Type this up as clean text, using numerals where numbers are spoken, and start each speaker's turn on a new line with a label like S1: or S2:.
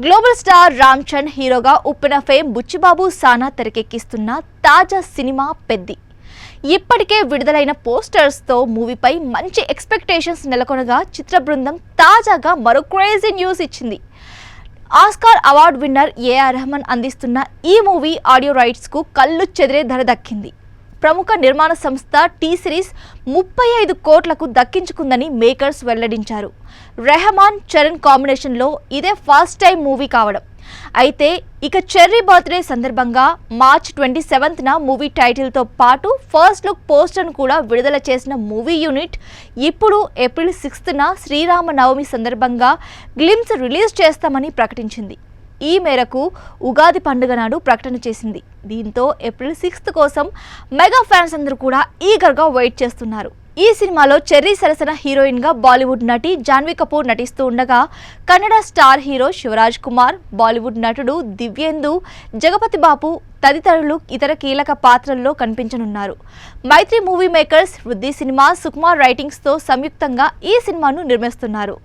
S1: Global star Ram Charan హీరోగా ఉప్పెన fame Buchibabu సానా తెరకెక్కిస్తున్న తాజా సినిమా పెద్ది. ఇప్పటికే విడుదలైన పోస్టర్స్ తో మూవీపై మంచి ఎక్స్పెక్టేషన్స్ నెలకొనగా చిత్ర బృందం తాజాగా మరో క్రేజీ న్యూస్ ఇచ్చింది. Oscar award winner AR Rahman అందిస్తున్న ఈ మూవీ ఆడియో రైట్స్ కు కళ్ళు చెదిరే ధర దక్కింది. ప్రముఖ నిర్మాణ సంస్థ టీ సిరీస్ 35 కోట్లకు దక్కించుకుందని మేకర్స్ వెల్లడించారు. రెహమాన్ చరణ్ కాంబినేషన్లో ఇదే ఫస్ట్ టైం మూవీ కావడం. అయితే ఇక చెర్రీ బర్త్డే సందర్భంగా మార్చ్ 27న మూవీ టైటిల్తో పాటు ఫస్ట్ లుక్ పోస్టర్ను కూడా విడుదల చేసిన మూవీ యూనిట్ ఇప్పుడు ఏప్రిల్ 6న శ్రీరామనవమి సందర్భంగా గ్లిమ్స్ రిలీజ్ చేస్తామని ప్రకటించింది. ఈ మేరకు ఉగాది పండుగ నాడు ప్రకటన చేసింది. దీంతో ఏప్రిల్ 6 కోసం మెగా ఫ్యాన్స్ అందరూ కూడా ఈగర్గా వెయిట్ చేస్తున్నారు. ఈ సినిమాలో చెర్రీ సరసన హీరోయిన్ గా బాలీవుడ్ నటి జాన్వీ కపూర్ నటిస్తూ ఉండగా కన్నడ స్టార్ హీరో శివరాజ్ కుమార్, బాలీవుడ్ నటుడు దివ్యేందు, జగపతి బాబు తదితరులు ఇతర కీలక పాత్రల్లో కనిపించనున్నారు. మైత్రి మూవీ మేకర్స్, వృద్ధి సినిమా, సుకుమార్ రైటింగ్స్ తో సంయుక్తంగా ఈ సినిమాను నిర్మిస్తున్నారు.